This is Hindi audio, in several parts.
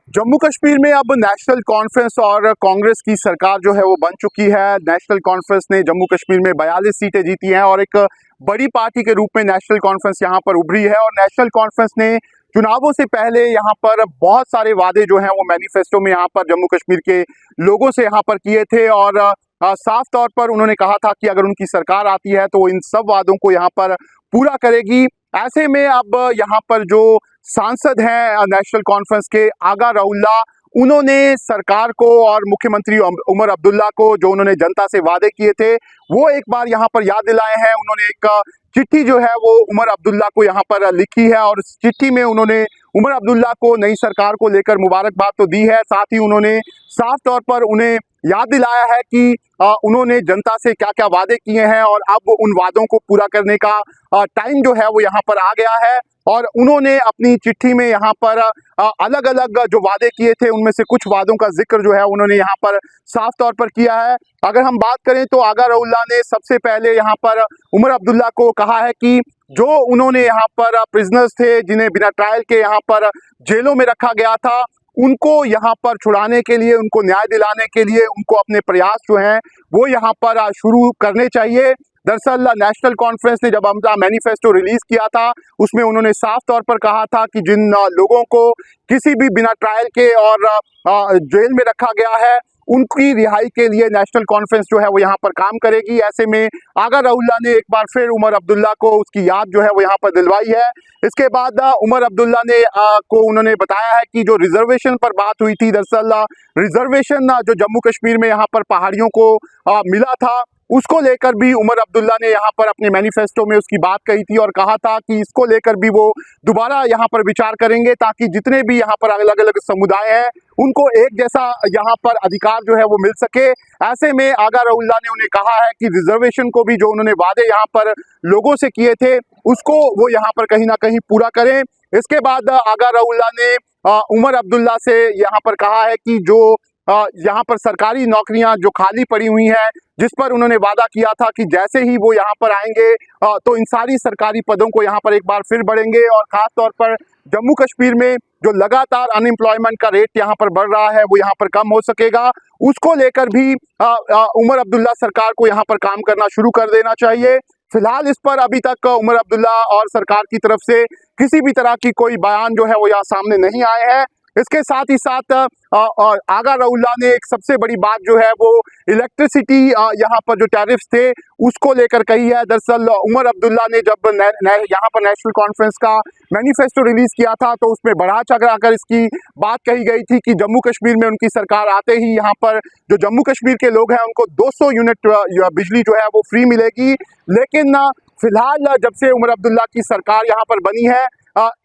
जम्मू कश्मीर में अब नेशनल कॉन्फ्रेंस और कांग्रेस की सरकार जो है वो बन चुकी है। नेशनल कॉन्फ्रेंस ने जम्मू कश्मीर में 42 सीटें जीती हैं और एक बड़ी पार्टी के रूप में नेशनल कॉन्फ्रेंस यहाँ पर उभरी है। और नेशनल कॉन्फ्रेंस ने चुनावों से पहले यहाँ पर बहुत सारे वादे जो हैं वो मैनिफेस्टो में यहाँ पर जम्मू कश्मीर के लोगों से यहाँ पर किए थे और साफ तौर पर उन्होंने कहा था कि अगर उनकी सरकार आती है तो इन सब वादों को यहाँ पर पूरा करेगी। ऐसे में अब यहाँ पर जो सांसद हैं नेशनल कॉन्फ्रेंस के आगा रऊल्ला, उन्होंने सरकार को और मुख्यमंत्री उमर अब्दुल्ला को जो उन्होंने जनता से वादे किए थे वो एक बार यहाँ पर याद दिलाए हैं। उन्होंने एक चिट्ठी जो है वो उमर अब्दुल्ला को यहाँ पर लिखी है और इस चिट्ठी में उन्होंने उमर अब्दुल्ला को नई सरकार को लेकर मुबारकबाद तो दी है, साथ ही उन्होंने साफ तौर पर उन्हें याद दिलाया है कि उन्होंने जनता से क्या क्या वादे किए हैं और अब उन वादों को पूरा करने का टाइम जो है वो यहाँ पर आ गया है। और उन्होंने अपनी चिट्ठी में यहाँ पर अलग अलग जो वादे किए थे उनमें से कुछ वादों का जिक्र जो है उन्होंने यहाँ पर साफ तौर पर किया है। अगर हम बात करें तो आगा रऊल्ला ने सबसे पहले यहाँ पर उमर अब्दुल्ला को कहा है कि जो उन्होंने यहाँ पर प्रिजनर्स थे जिन्हें बिना ट्रायल के यहाँ पर जेलों में रखा गया था, उनको यहाँ पर छुड़ाने के लिए, उनको न्याय दिलाने के लिए उनको अपने प्रयास जो हैं वो यहाँ पर शुरू करने चाहिए। दरअसल नेशनल कॉन्फ्रेंस ने जब अपना मैनिफेस्टो रिलीज किया था उसमें उन्होंने साफ तौर पर कहा था कि जिन लोगों को किसी भी बिना ट्रायल के और जेल में रखा गया है उनकी रिहाई के लिए नेशनल कॉन्फ्रेंस जो है वो यहाँ पर काम करेगी। ऐसे में आगा रऊल्ला ने एक बार फिर उमर अब्दुल्ला को उसकी याद जो है वो यहाँ पर दिलवाई है। इसके बाद उमर अब्दुल्ला ने को उन्होंने बताया है कि जो रिजर्वेशन पर बात हुई थी, दरअसल रिजर्वेशन जो जम्मू कश्मीर में यहाँ पर पहाड़ियों को मिला था उसको लेकर भी उमर अब्दुल्ला ने यहाँ पर अपने मैनिफेस्टो में उसकी बात कही थी और कहा था कि इसको लेकर भी वो दोबारा यहाँ पर विचार करेंगे ताकि जितने भी यहाँ पर अलग अलग समुदाय हैं उनको एक जैसा यहाँ पर अधिकार जो है वो मिल सके। ऐसे में आगा रऊल्ला ने उन्हें कहा है कि रिजर्वेशन को भी जो उन्होंने वादे यहाँ पर लोगों से किए थे उसको वो यहाँ पर कहीं ना कहीं पूरा करें। इसके बाद आगा रऊल्ला ने उमर अब्दुल्ला से यहाँ पर कहा है कि जो यहाँ पर सरकारी नौकरियां जो खाली पड़ी हुई हैं जिस पर उन्होंने वादा किया था कि जैसे ही वो यहाँ पर आएंगे तो इन सारी सरकारी पदों को यहाँ पर एक बार फिर बढ़ेंगे। और ख़ास तौर पर जम्मू कश्मीर में जो लगातार अनएम्प्लॉयमेंट का रेट यहाँ पर बढ़ रहा है वो यहाँ पर कम हो सकेगा, उसको लेकर भी उमर अब्दुल्ला सरकार को यहाँ पर काम करना शुरू कर देना चाहिए। फिलहाल इस पर अभी तक उमर अब्दुल्ला और सरकार की तरफ से किसी भी तरह की कोई बयान जो है वो यहाँ सामने नहीं आए हैं। इसके साथ ही साथ आगा रऊल्ला ने एक सबसे बड़ी बात जो है वो इलेक्ट्रिसिटी यहाँ पर जो टैरिफ्स थे उसको लेकर कही है। दरअसल उमर अब्दुल्ला ने जब यहाँ पर नेशनल कॉन्फ्रेंस का मैनिफेस्टो रिलीज किया था तो उसमें बढ़ा चढ़ा कर इसकी बात कही गई थी कि जम्मू कश्मीर में उनकी सरकार आते ही यहाँ पर जो जम्मू कश्मीर के लोग हैं उनको 200 यूनिट बिजली जो है वो फ्री मिलेगी। लेकिन फिलहाल जब से उमर अब्दुल्ला की सरकार यहाँ पर बनी है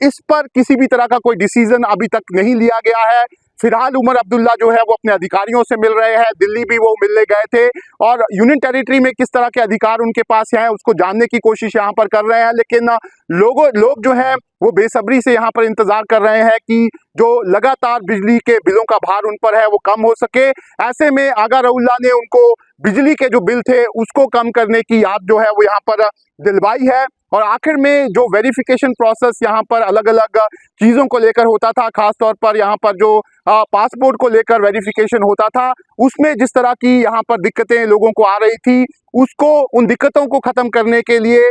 इस पर किसी भी तरह का कोई डिसीजन अभी तक नहीं लिया गया है। फिलहाल उमर अब्दुल्ला जो है वो अपने अधिकारियों से मिल रहे हैं, दिल्ली भी वो मिलने गए थे और यूनियन टेरिटरी में किस तरह के अधिकार उनके पास हैं उसको जानने की कोशिश यहाँ पर कर रहे हैं। लेकिन लोग जो हैं वो बेसब्री से यहाँ पर इंतजार कर रहे हैं कि जो लगातार बिजली के बिलों का भार उन पर है वो कम हो सके। ऐसे में आगा रऊल्ला ने उनको बिजली के जो बिल थे उसको कम करने की याद जो है वो यहाँ पर दिलवाई है। और आखिर में जो वेरिफिकेशन प्रोसेस यहाँ पर अलग अलग चीज़ों को लेकर होता था, खास तौर पर यहाँ पर जो पासपोर्ट को लेकर वेरिफिकेशन होता था उसमें जिस तरह की यहाँ पर दिक्कतें लोगों को आ रही थी उसको उन दिक्कतों को ख़त्म करने के लिए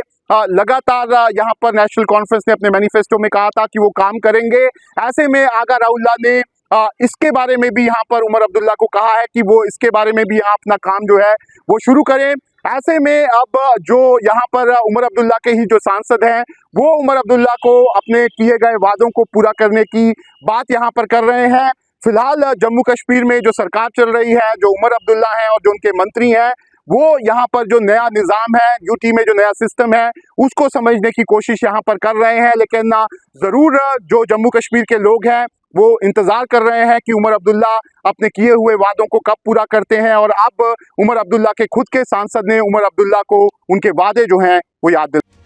लगातार यहाँ पर नेशनल कॉन्फ्रेंस ने अपने मैनिफेस्टो में कहा था कि वो काम करेंगे। ऐसे में आगा रऊल्ला ने इसके बारे में भी यहाँ पर उमर अब्दुल्ला को कहा है कि वो इसके बारे में भी यहाँ अपना काम जो है वो शुरू करें। ऐसे में अब जो यहाँ पर उमर अब्दुल्ला के ही जो सांसद हैं वो उमर अब्दुल्ला को अपने किए गए वादों को पूरा करने की बात यहाँ पर कर रहे हैं। फिलहाल जम्मू कश्मीर में जो सरकार चल रही है, जो उमर अब्दुल्ला हैं और जो उनके मंत्री हैं वो यहाँ पर जो नया निज़ाम है, यूटी में जो नया सिस्टम है उसको समझने की कोशिश यहाँ पर कर रहे हैं। लेकिन ज़रूर जो जम्मू कश्मीर के लोग हैं वो इंतज़ार कर रहे हैं कि उमर अब्दुल्ला अपने किए हुए वादों को कब पूरा करते हैं। और अब उमर अब्दुल्ला के खुद के सांसद ने उमर अब्दुल्ला को उनके वादे जो हैं वो याद दिलाए।